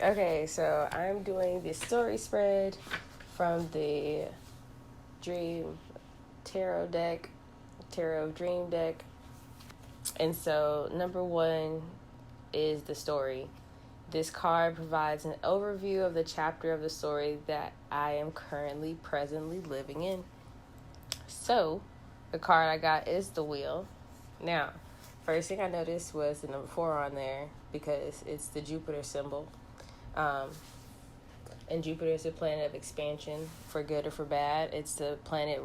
Okay, so I'm doing the story spread from the Dream Tarot Dream deck. And so, number one is the story. This card provides an overview of the chapter of the story that I am currently presently living in. So, the card I got is the wheel. Now, first thing I noticed was the number 4 on there because it's the Jupiter symbol. And Jupiter is a planet of expansion, for good or for bad. It's the planet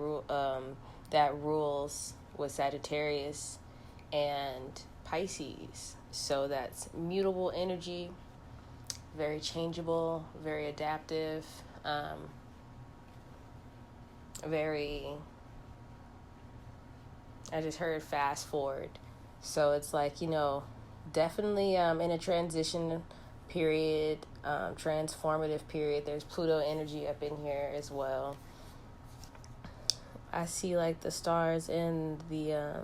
that rules with Sagittarius and Pisces. So that's mutable energy, very changeable, very adaptive, very, I just heard fast forward. So it's like, definitely in a transition period, transformative period. There's Pluto energy up in here as well. I see like the stars in the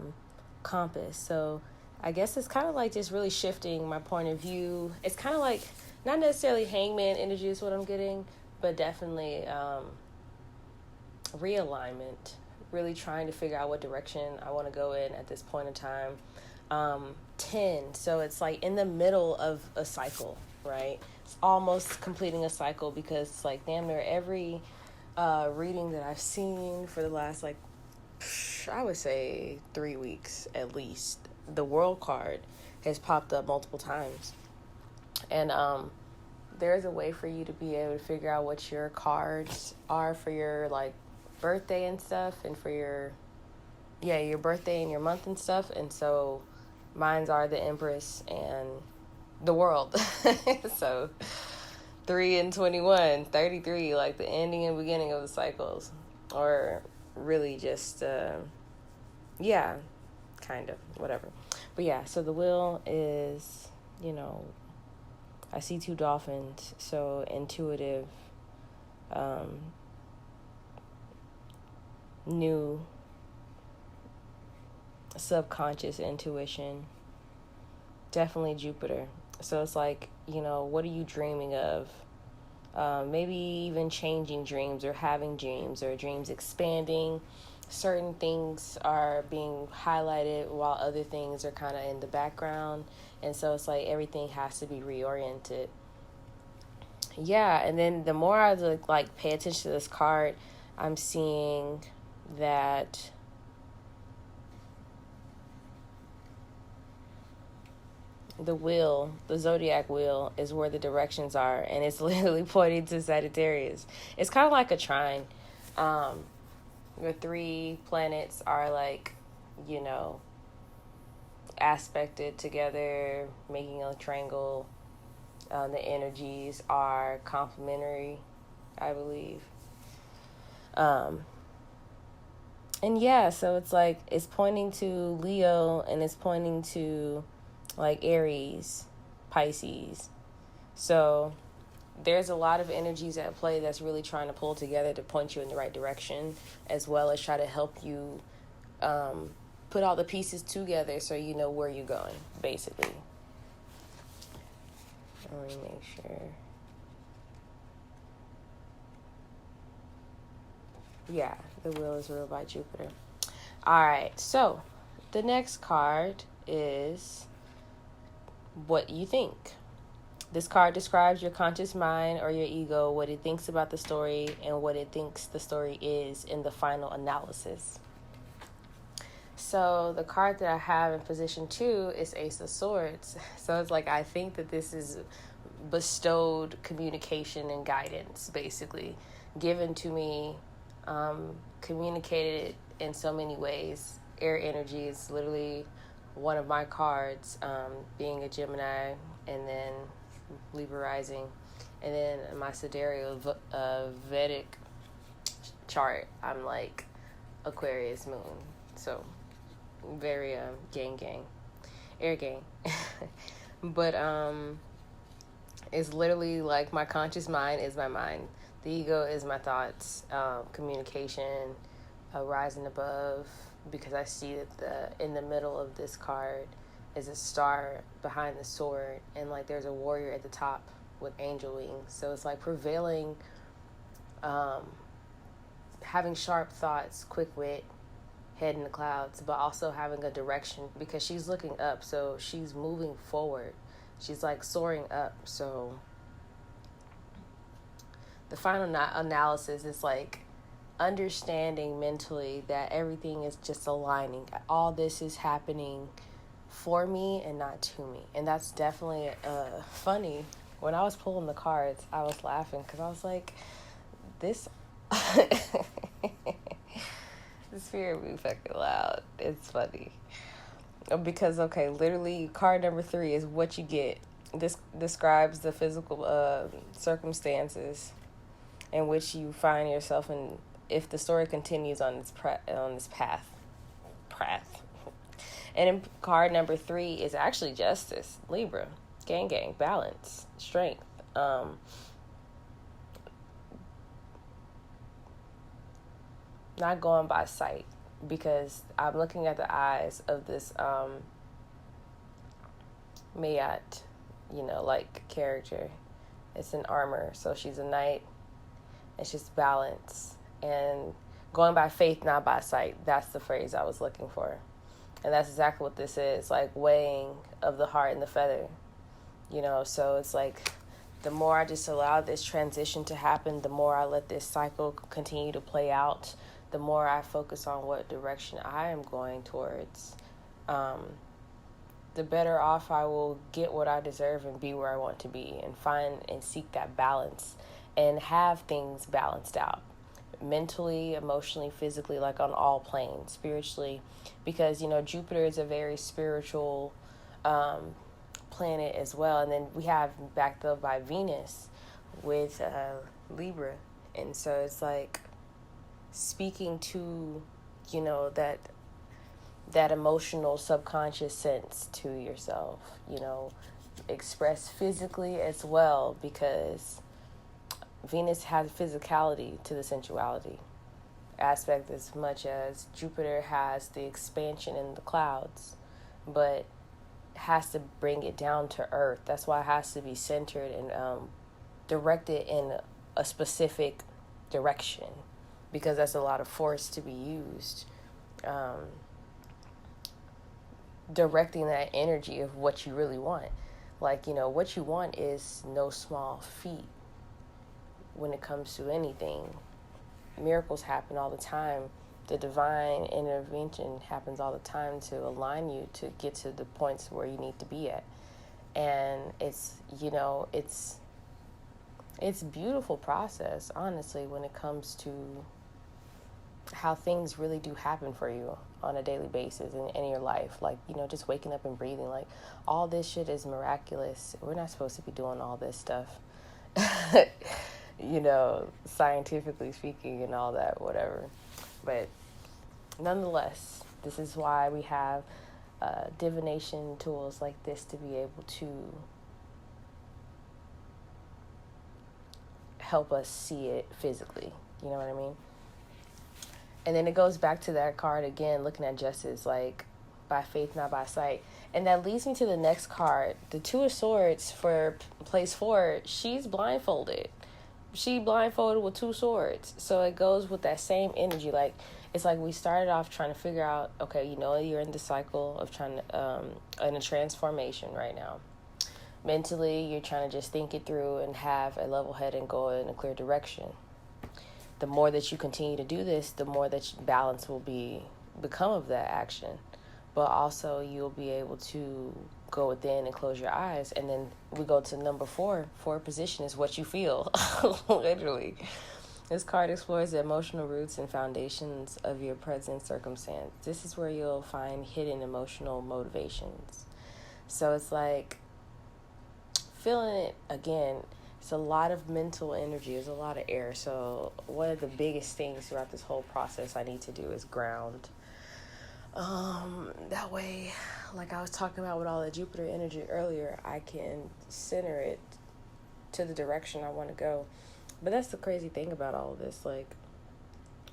compass. So I guess it's kind of like just really shifting my point of view. It's kind of like not necessarily hangman energy is what I'm getting, but definitely realignment. Really trying to figure out what direction I want to go in at this point in time. 10, so it's like in the middle of a cycle, right? It's almost completing a cycle because it's like damn near every reading that I've seen for the last I would say 3 weeks at least, the world card has popped up multiple times. And there's a way for you to be able to figure out what your cards are for your birthday and stuff, and for your birthday and your month and stuff. And so mine's are the Empress and the World. So 3 and 21, 33, like the ending and beginning of the cycles. Or really just, kind of, whatever. But yeah, so the wheel is, I see 2 dolphins, so intuitive, new subconscious intuition, definitely Jupiter. So it's like, what are you dreaming of? Maybe even changing dreams or having dreams or dreams expanding. Certain things are being highlighted while other things are kind of in the background. And so it's like everything has to be reoriented. Yeah, and then the more I pay attention to this card, I'm seeing that the wheel, the zodiac wheel, is where the directions are, and it's literally pointing to Sagittarius. It's kind of like a trine. The 3 planets are aspected together, making a triangle. The energies are complementary, I believe. And yeah, so it's like it's pointing to Leo, and it's pointing to Aries, Pisces. So there's a lot of energies at play that's really trying to pull together to point you in the right direction, as well as try to help you put all the pieces together so you know where you're going, basically. Let me make sure. Yeah, the wheel is ruled by Jupiter. All right, so the next card is what you think. This card describes your conscious mind or your ego, what it thinks about the story, and what it thinks the story is in the final analysis. So the card that I have in position 2 is Ace of Swords. So it's like I think that this is bestowed communication and guidance, basically, given to me, communicated in so many ways. Air energy is literally one of my cards, being a Gemini, and then Libra rising, and then my sidereal Vedic chart, I'm Aquarius moon. So very gang, air gang. But it's literally my conscious mind is my mind, the ego is my thoughts, communication, rising above, because I see that in the middle of this card is a star behind the sword, and there's a warrior at the top with angel wings. So it's like prevailing, having sharp thoughts, quick wit, head in the clouds, but also having a direction, because she's looking up, so she's moving forward. She's like soaring up. So the final analysis is like understanding mentally that everything is just aligning. All this is happening for me and not to me. And that's definitely funny. When I was pulling the cards, I was laughing because I was like, this the spirit be fucking loud. It's funny. Because, okay, literally, card number 3 is what you get. This describes the physical circumstances in which you find yourself in, if the story continues on this path. And in card number 3 is actually justice, Libra, gang, balance, strength. Not going by sight, because I'm looking at the eyes of this Mayat, like character. It's an armor, so she's a knight. It's just balance and going by faith, not by sight. That's the phrase I was looking for, and that's exactly what this is, like weighing of the heart and the feather. So it's like the more I just allow this transition to happen, the more I let this cycle continue to play out, the more I focus on what direction I am going towards, the better off I will get what I deserve and be where I want to be, and find and seek that balance and have things balanced out mentally, emotionally, physically, like on all planes, spiritually, because, Jupiter is a very spiritual planet as well. And then we have backed up by Venus with Libra. And so it's like speaking to, that emotional subconscious sense to yourself, express physically as well, because Venus has physicality to the sensuality aspect, as much as Jupiter has the expansion in the clouds, but has to bring it down to earth. That's why it has to be centered and directed in a specific direction, because that's a lot of force to be used. Directing that energy of what you really want. Like, what you want is no small feat when it comes to anything. Miracles happen all the time. The divine intervention happens all the time to align you to get to the points where you need to be at. And it's a beautiful process, honestly, when it comes to how things really do happen for you on a daily basis in your life. Like, just waking up and breathing, like all this shit is miraculous. We're not supposed to be doing all this stuff. Scientifically speaking and all that, whatever. But nonetheless, this is why we have divination tools like this, to be able to help us see it physically. You know what I mean? And then it goes back to that card again, looking at justice, like by faith, not by sight. And that leads me to the next card, the Two of Swords for place 4. She's blindfolded. She blindfolded with 2 swords. So it goes with that same energy. Like, it's like we started off trying to figure out, okay, you're in the cycle of trying to, in a transformation right now. Mentally, you're trying to just think it through and have a level head and go in a clear direction. The more that you continue to do this, the more that balance will become of that action. But also you'll be able to go within and close your eyes. And then we go to number 4. 4 position is what you feel. Literally. This card explores the emotional roots and foundations of your present circumstance. This is where you'll find hidden emotional motivations. So it's like feeling it again. It's a lot of mental energy. There's a lot of air. So one of the biggest things throughout this whole process I need to do is ground. That way, like I was talking about with all the Jupiter energy earlier, I can center it to the direction I want to go. But that's the crazy thing about all of this. Like,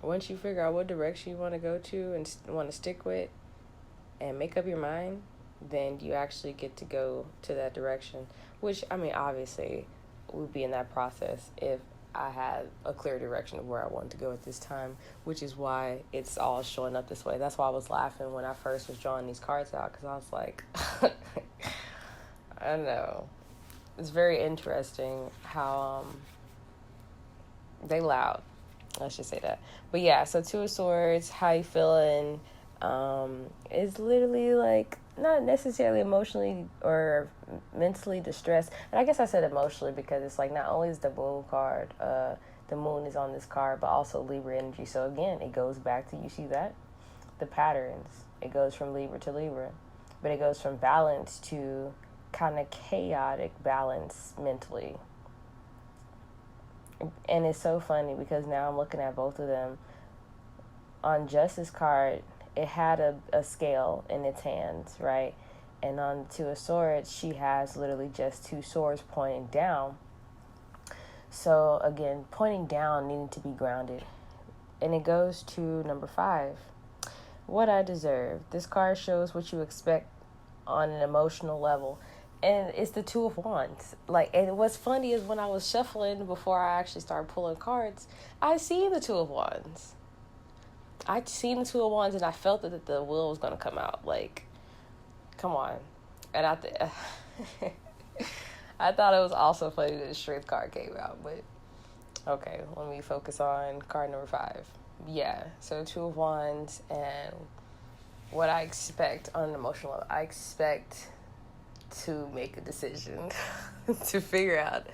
once you figure out what direction you want to go to and want to stick with and make up your mind, then you actually get to go to that direction. Which, I mean, obviously, would be in that process if I had a clear direction of where I wanted to go at this time, which is why it's all showing up this way. That's why I was laughing when I first was drawing these cards out, because I was like, I don't know. It's very interesting how they loud. Let's just say that. But yeah, so Two of Swords, how you feeling? Is literally like not necessarily emotionally or mentally distressed. And I guess I said emotionally because it's like not only is the moon card, the moon is on this card, but also Libra energy. So again, it goes back to, you see that? The patterns. It goes from Libra to Libra. But it goes from balance to kind of chaotic balance mentally. And it's so funny because now I'm looking at both of them. On Justice card, it had a scale in its hands, right? And on Two of Swords, she has literally just two swords pointing down. So again, pointing down, needing to be grounded. And it goes to number 5. What I deserve. This card shows what you expect on an emotional level. And it's the Two of Wands. Like, and what's funny is when I was shuffling before I actually started pulling cards, I see the Two of Wands. I seen the Two of Wands and I felt that the wheel was going to come out. Like, come on. And I thought it was also funny that the Strength card came out. But, okay, let me focus on card number 5. Yeah, so Two of Wands and what I expect on an emotional level. I expect to make a decision to figure out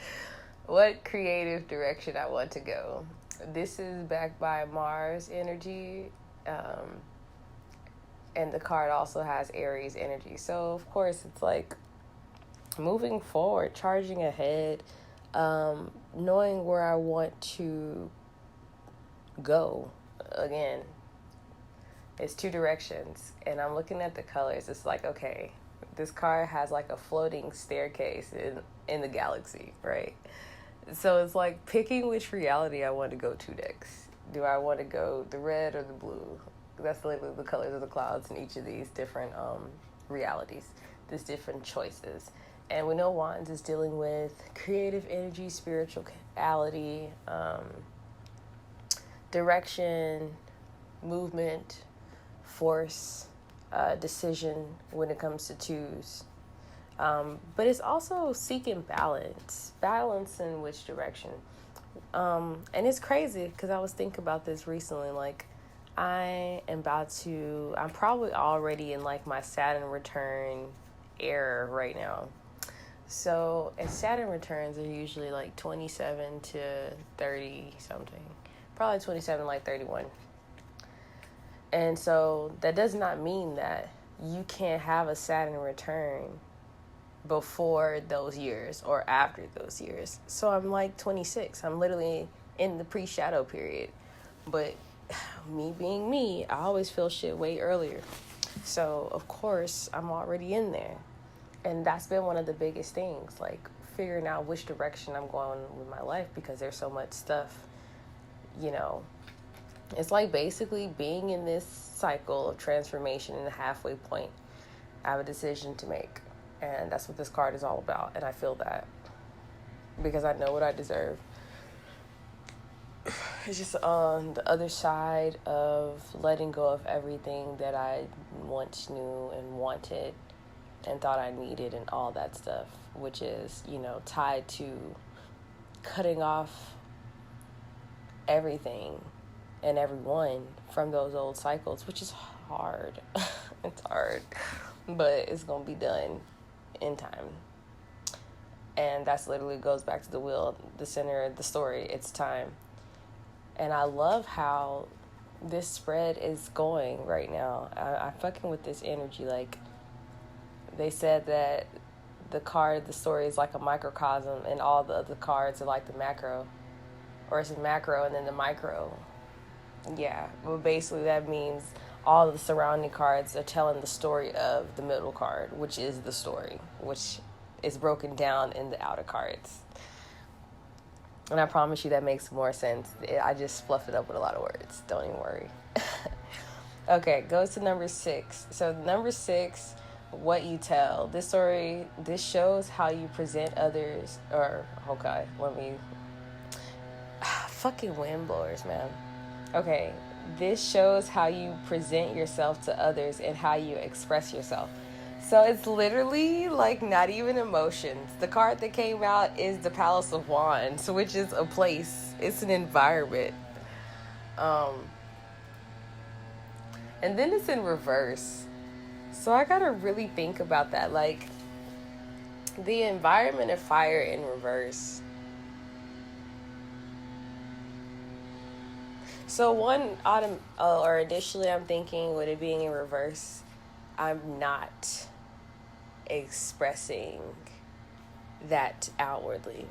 what creative direction I want to go. This is backed by Mars energy, and the card also has Aries energy. So, of course, it's like moving forward, charging ahead, knowing where I want to go. Again, it's 2 directions, and I'm looking at the colors. It's like, okay, this card has like a floating staircase in the galaxy, right? So it's like picking which reality I want to go to next. Do I want to go the red or the blue? That's literally the colors of the clouds in each of these different realities. There's different choices. And we know Wands is dealing with creative energy, spirituality, direction, movement, force, decision when it comes to 2s. But it's also seeking balance in which direction. And it's crazy because I was thinking about this recently. Like, I'm probably already in like my Saturn return era right now. So, and Saturn returns are usually like 27 to 30 something. Probably 27, like 31. And so that does not mean that you can't have a Saturn return before those years or after those years. So I'm like 26. I'm literally in the pre-shadow period. But me being me, I always feel shit way earlier. So, of course, I'm already in there. And that's been one of the biggest things, like figuring out which direction I'm going with my life because there's so much stuff, you know. It's like basically being in this cycle of transformation in the halfway point. I have a decision to make. And that's what this card is all about. And I feel that because I know what I deserve. It's just on the other side of letting go of everything that I once knew and wanted and thought I needed and all that stuff, which is, you know, tied to cutting off everything and everyone from those old cycles, which is hard. It's hard, but it's going to be done in time. And that's literally goes back to the wheel, the center of the story. It's time. And I love how this spread is going right now. I'm fucking with this energy. Like, they said that the story is like a microcosm and all the other cards are like the macro. Or it's a macro and then the micro. Yeah, but basically that means all the surrounding cards are telling the story of the middle card, which is the story, which is broken down in the outer cards. And I promise you that makes more sense. I just fluffed it up with a lot of words. Don't even worry. Okay, goes to number 6. So number 6, what you tell. This shows how you present others, let me, fucking wind blowers, man. Okay, this shows how you present yourself to others and how you express yourself. So it's literally like not even emotions. The card that came out is the Palace of Wands, which is a place. It's an environment. And then it's in reverse. So I gotta really think about that. Like, the environment of fire in reverse. So initially I'm thinking, with it being in reverse, I'm not expressing that outwardly.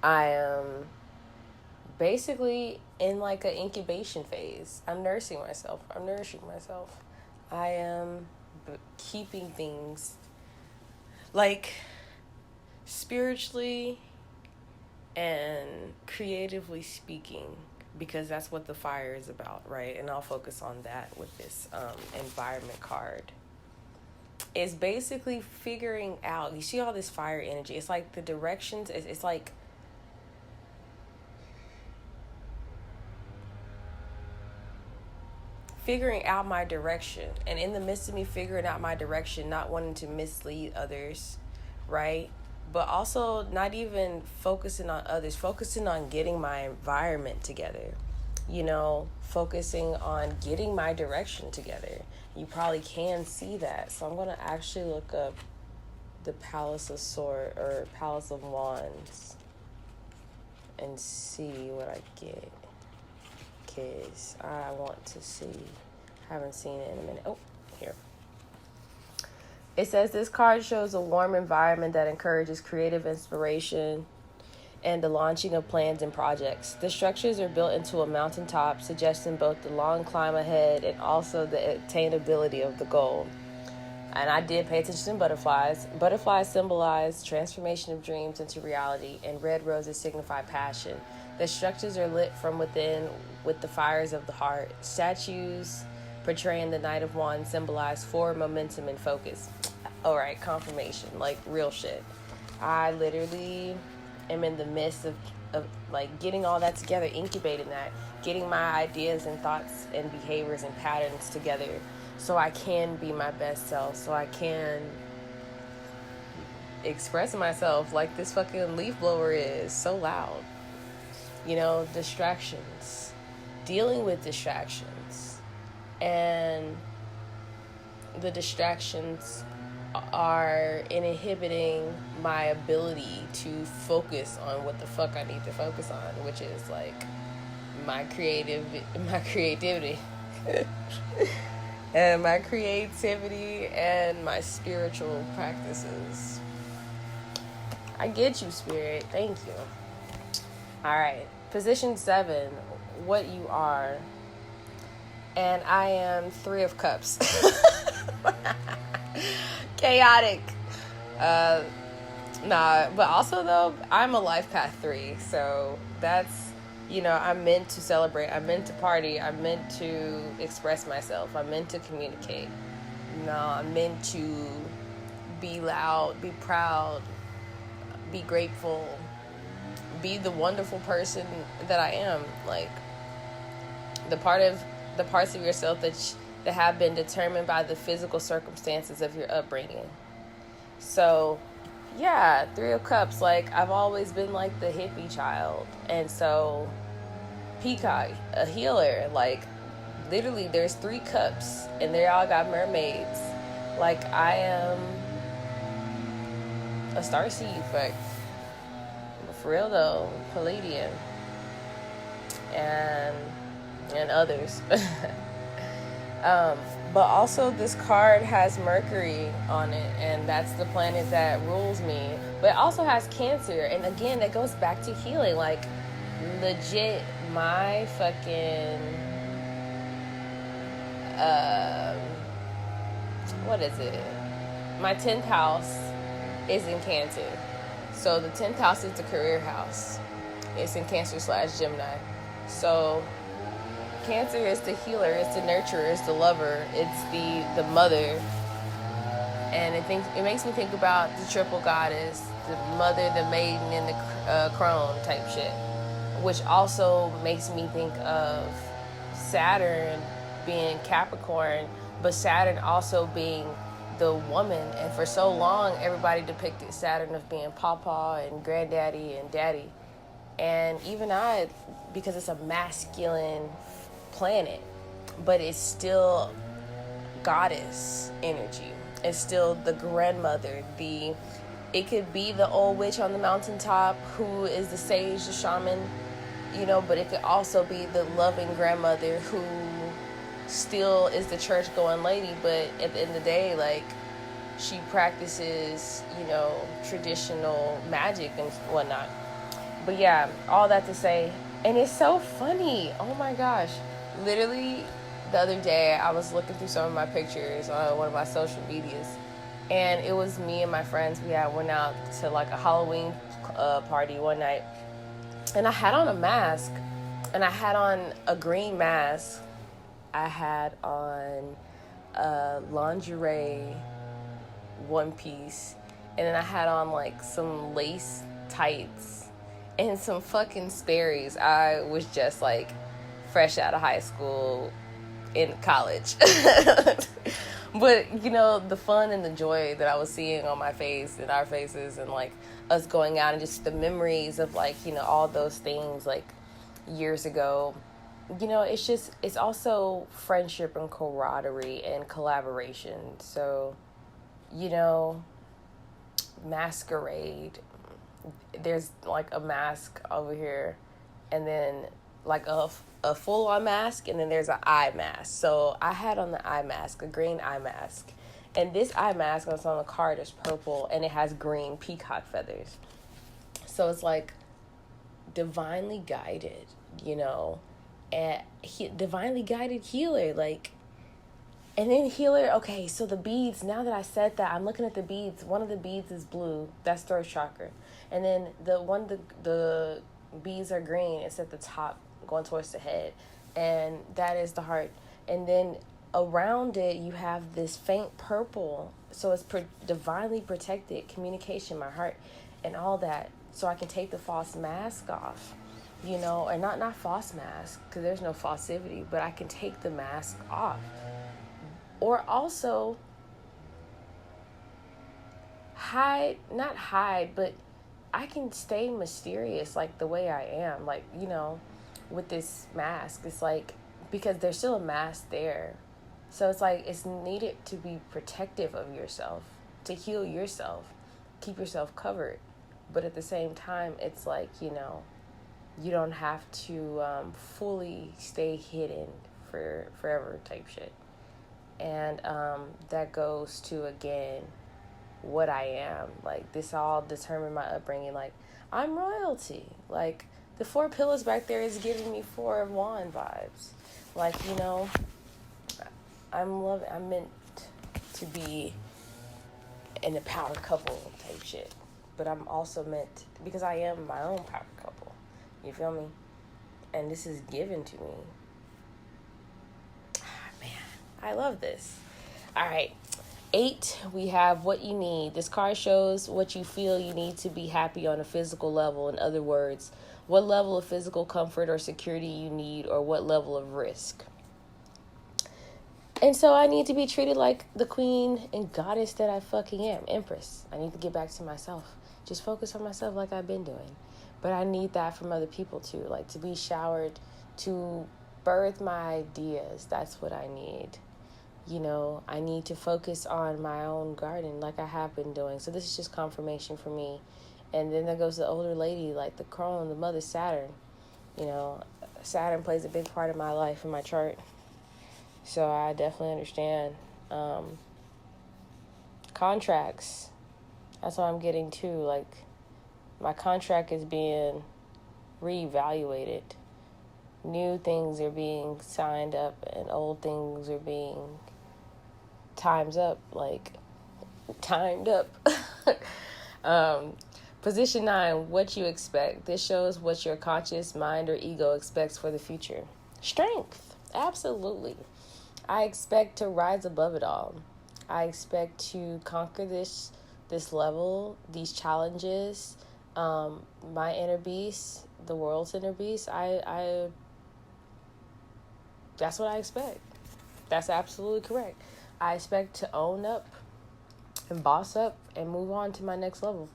I am basically in like an incubation phase. I'm nourishing myself. I am keeping things like spiritually and creatively speaking, because that's what the fire is about, right? And I'll focus on that with this environment card. It's basically figuring out, you see all this fire energy, it's like the directions, it's like figuring out my direction. And in the midst of me figuring out my direction, not wanting to mislead others, right? But also not even focusing on others, focusing on getting my environment together, focusing on getting my direction together. You probably can see that. So I'm going to actually look up the Palace of Wands and see what I get. Because I want to see. Haven't seen it in a minute. Oh, here. It says this card shows a warm environment that encourages creative inspiration and the launching of plans and projects. The structures are built into a mountaintop, suggesting both the long climb ahead and also the attainability of the goal. And I did pay attention to butterflies. Butterflies symbolize transformation of dreams into reality, and red roses signify passion. The structures are lit from within with the fires of the heart. Statues portraying the Knight of Wands symbolize forward momentum and focus. All right, confirmation, like real shit. I literally am in the midst of like getting all that together, incubating that, getting my ideas and thoughts and behaviors and patterns together so I can be my best self, so I can express myself like this fucking leaf blower is so loud. Distractions, dealing with distractions, and the distractions are inhibiting my ability to focus on what the fuck I need to focus on, which is like my creativity and my creativity and my spiritual practices. I get you, Spirit. Thank you. All right, position 7, what you are. And I am 3 of Cups. Chaotic. But also though, I'm a life path 3. So that's, I'm meant to celebrate. I'm meant to party. I'm meant to express myself. I'm meant to communicate. I'm meant to be loud, be proud, be grateful, be the wonderful person that I am. Like the parts of yourself that have been determined by the physical circumstances of your upbringing. So yeah, 3 of Cups, like I've always been like the hippie child, and so Peacock, a healer, like literally there's 3 cups and they all got mermaids. Like I am a starseed, but for real though, Palladian and others. But also this card has Mercury on it, and that's the planet that rules me. But it also has Cancer, and again, that goes back to healing. Like legit, my fucking what is it? My 10th house is in Cancer. So the 10th house is the career house. It's in Cancer /Gemini. So Cancer is the healer, it's the nurturer, it's the lover, it's the mother. And it makes me think about the triple goddess, the mother, the maiden, and the crone type shit. Which also makes me think of Saturn being Capricorn, but Saturn also being the woman. And for so long, everybody depicted Saturn as being papa and granddaddy and daddy. And even I, because it's a masculine planet, but it's still goddess energy. It's still the grandmother, it could be the old witch on the mountaintop who is the sage, the shaman, but it could also be the loving grandmother who still is the church going lady, but at the end of the day, like, she practices, traditional magic and whatnot. But yeah, all that to say, and it's so funny. Oh my gosh. Literally, the other day, I was looking through some of my pictures on one of my social medias, and it was me and my friends. We went out to like a Halloween party one night, and I had on a mask, and I had on a green mask. I had on a lingerie one piece, and then I had on like some lace tights and some fucking Sperry's. I was just like fresh out of high school in college. But the fun and the joy that I was seeing on my face and our faces, and like us going out, and just the memories of like all those things like years ago, it's also friendship and camaraderie and collaboration. So masquerade, there's like a mask over here, and then like a full-on mask, and then there's an eye mask. So I had on the eye mask, a green eye mask, and this eye mask that's on the card is purple, and it has green peacock feathers. So it's like divinely guided, and divinely guided healer, like. And then healer, okay, so the beads, now that I said that, I'm looking at the beads. One of the beads is blue, that's throat chakra, and then the beads are green. It's at the top, going towards the head, and that is the heart. And then around it, you have this faint purple, so it's divinely protected, communication, my heart, and all that. So I can take the false mask off, or not false mask, because there's no falsivity, but I can take the mask off. Or also not hide, but I can stay mysterious like the way I am, like, with this mask. It's like, because there's still a mask there. So it's like, it's needed to be protective of yourself, to heal yourself, keep yourself covered. But at the same time, it's like, you don't have to fully stay hidden for forever type shit. And that goes to, again, what I am. Like, this all determined my upbringing. Like, I'm royalty. Like, the 4 pillars back there is giving me 4 of wand vibes. Like, I'm meant to be in a power couple type shit. But I'm also meant, because I am my own power couple. You feel me? And this is given to me. I love this. All right. 8, we have what you need. This card shows what you feel you need to be happy on a physical level. In other words, what level of physical comfort or security you need, or what level of risk. And so I need to be treated like the queen and goddess that I fucking am, empress. I need to get back to myself. Just focus on myself like I've been doing. But I need that from other people too, like to be showered, to birth my ideas. That's what I need. I need to focus on my own garden like I have been doing. So this is just confirmation for me. And then there goes the older lady, like the crone, the mother Saturn. Saturn plays a big part of my life in my chart. So I definitely understand. Contracts. That's what I'm getting to. Like, my contract is being reevaluated. New things are being signed up, and old things are being timed up. Position 9, what you expect. This shows what your conscious mind or ego expects for the future. Strength. Absolutely. I expect to rise above it all. I expect to conquer this level, these challenges, my inner beast, the world's inner beast. I that's what I expect. That's absolutely correct. I expect to own up and boss up and move on to my next level.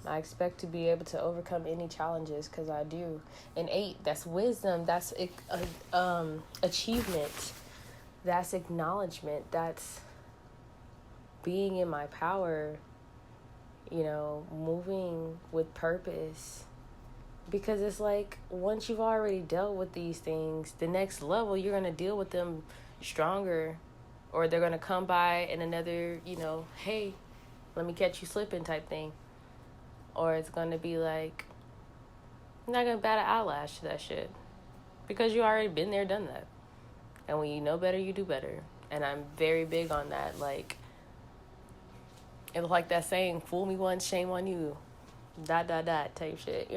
I expect to be able to overcome any challenges because I do. And 8, that's wisdom. That's achievement. That's acknowledgement. That's being in my power, moving with purpose. Because it's like, once you've already dealt with these things, the next level, you're going to deal with them stronger. Or they're going to come by in another, hey, let me catch you slipping type thing. Or it's going to be like, I'm not going to bat an eyelash to that shit. Because you already been there, done that. And when you know better, you do better. And I'm very big on that. Like, it's like that saying, fool me once, shame on you. ... type shit,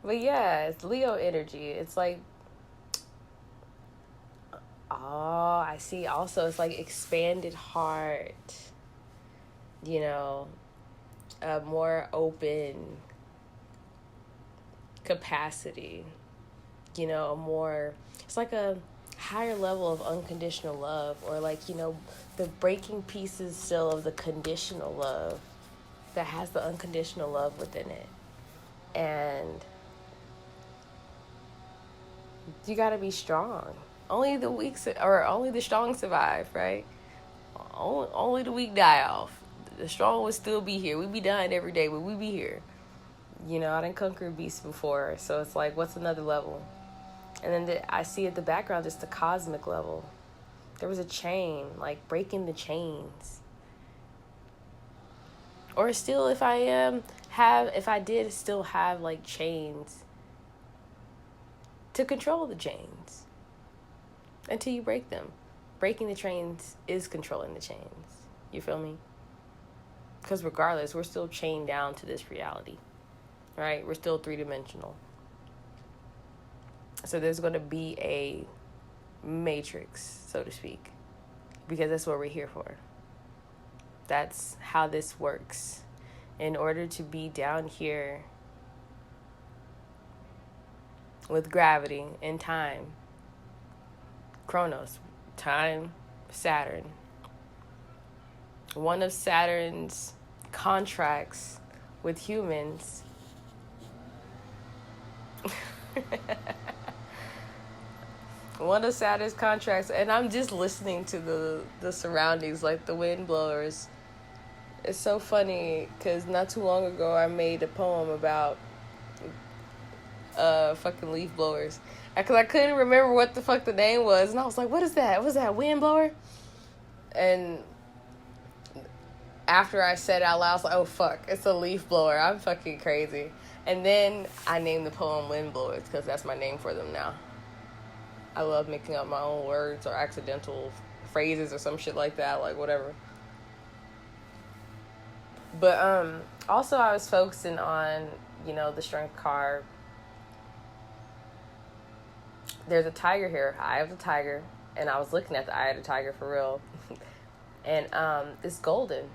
But yeah, it's Leo energy. It's like, I see also it's like expanded heart. A more open capacity. It's like a higher level of unconditional love, or like, the breaking pieces still of the conditional love that has the unconditional love within it. And you got to be strong. Only the weak or only the strong survive, right? Only the weak die off. The strong would still be here. We'd be dying every day, but we'd be here. I didn't conquer beasts before, so it's like, what's another level? And then I see at the background just the cosmic level. There was a chain, like breaking the chains. Or still, if I did still have like chains, to control the chains until you break them. Breaking the chains is controlling the chains. You feel me? Because regardless, we're still chained down to this reality, right? We're still 3-dimensional. So there's going to be a matrix, so to speak, because that's what we're here for. That's how this works. In order to be down here with gravity and time, Chronos, time, Saturn. One of Saturn's contracts with humans one of Saturn's contracts, and I'm just listening to the surroundings, like the wind blowers. It's so funny because not too long ago I made a poem about fucking leaf blowers, because I couldn't remember what the fuck the name was, and I was like, what is that? Was that a wind blower? And after I said it out loud, I was like, oh fuck, it's a leaf blower. I'm fucking crazy. And then I named the poem Wind Blowers because that's my name for them now. I love making up my own words or accidental phrases or some shit like that, like whatever. But also I was focusing on, the strength card. There's a tiger here, Eye of the Tiger, and I was looking at the Eye of the Tiger for real. And it's golden.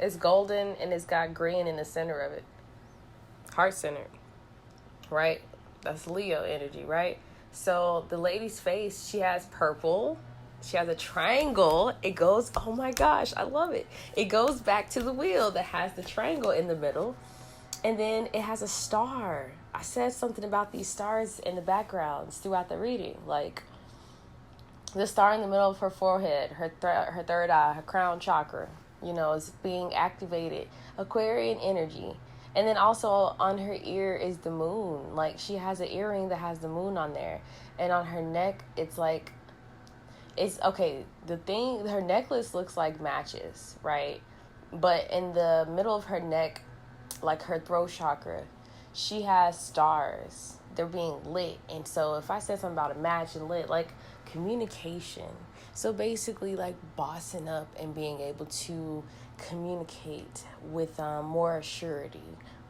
It's golden and it's got green in the center of it. Heart-centered, right? That's Leo energy, right? So the lady's face, she has purple. She has a triangle. It goes, oh my gosh, I love it. It goes back to the wheel that has the triangle in the middle. And then it has a star. I said something about these stars in the backgrounds throughout the reading. Like the star in the middle of her forehead, her third eye, her crown chakra, is being activated. Aquarian energy. And then also on her ear is the moon. Like she has an earring that has the moon on there. And on her neck, it's like, her necklace looks like matches, right? But in the middle of her neck, like her throat chakra, she has stars. They're being lit. And so if I said something about a match and lit, like communication. So basically like bossing up and being able to communicate with more surety,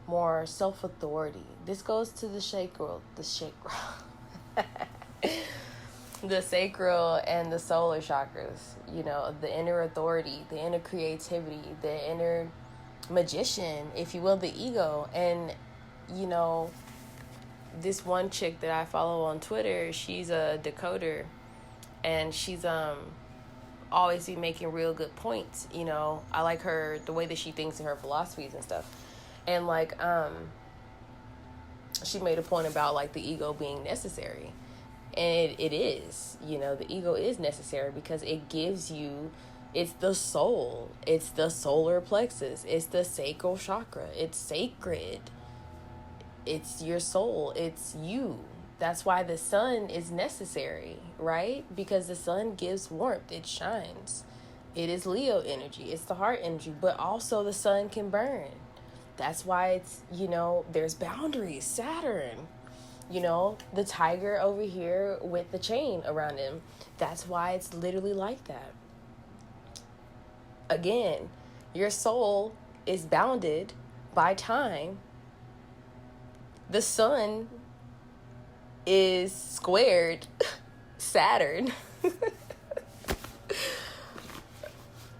more self-authority. This goes to the shake world. The sacral and the solar chakras, the inner authority, the inner creativity, the inner magician, if you will, the ego. And, this one chick that I follow on Twitter, she's a decoder, and she's always be making real good points. I like her, the way that she thinks and her philosophies and stuff. And she made a point about like the ego being necessary. And it is, the ego is necessary because it gives you, it's the soul, it's the solar plexus, it's the sacral chakra, it's sacred, it's your soul, it's you. That's why the sun is necessary, right? Because the sun gives warmth, it shines. It is Leo energy, it's the heart energy, but also the sun can burn. That's why it's, there's boundaries, Saturn. The tiger over here with the chain around him. That's why it's literally like that. Again, your soul is bounded by time. The sun is squared Saturn.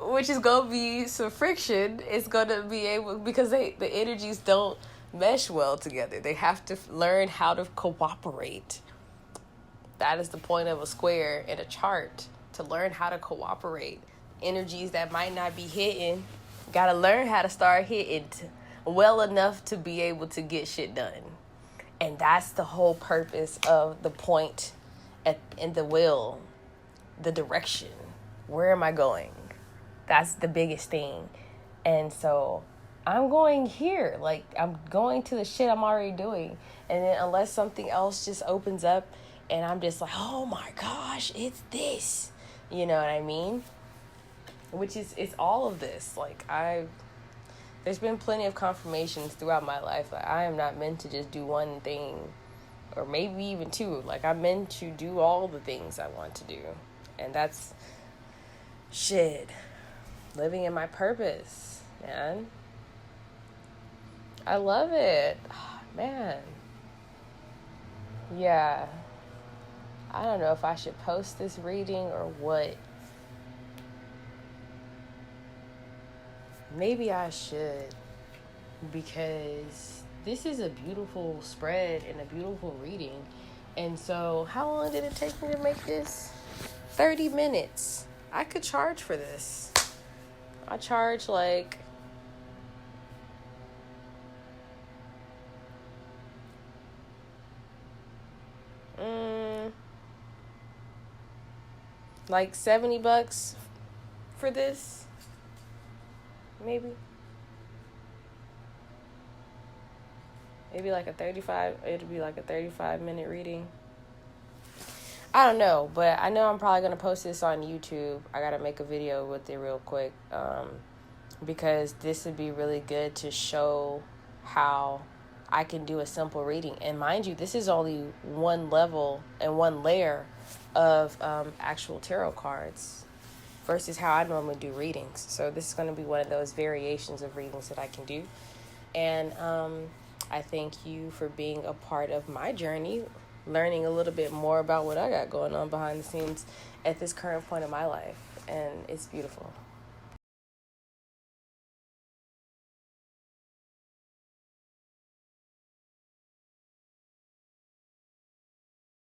Which is going to be some friction. It's going to be able, because the energies don't mesh well together. They have to learn how to cooperate. That is the point of a square in a chart, to learn how to cooperate. Energies that might not be hitting, gotta learn how to start hitting well enough to be able to get shit done. And that's the whole purpose of the point in the will, the direction. Where am I going? That's the biggest thing. And so I'm going here. Like, I'm going to the shit I'm already doing. And then unless something else just opens up and I'm just like, oh my gosh, it's this. You know what I mean? Which is, it's all of this. Like, there's been plenty of confirmations throughout my life. Like, I am not meant to just do one thing, or maybe even two. Like, I'm meant to do all the things I want to do. And that's, shit, living in my purpose, man. I love it. Oh, man. Yeah. I don't know if I should post this reading or what. Maybe I should, because this is a beautiful spread and a beautiful reading. And so, how long did it take me to make this? 30 minutes. I could charge for this. I charge like $70 for this. Maybe like it'll be like a 35-minute reading. I don't know, but I know I'm probably going to post this on YouTube. I got to make a video with it real quick, because this would be really good to show how I can do a simple reading. And mind you, this is only one level and one layer of actual tarot cards versus how I normally do readings. So this is going to be one of those variations of readings that I can do. And I thank you for being a part of my journey, learning a little bit more about what I got going on behind the scenes at this current point of my life. And it's beautiful.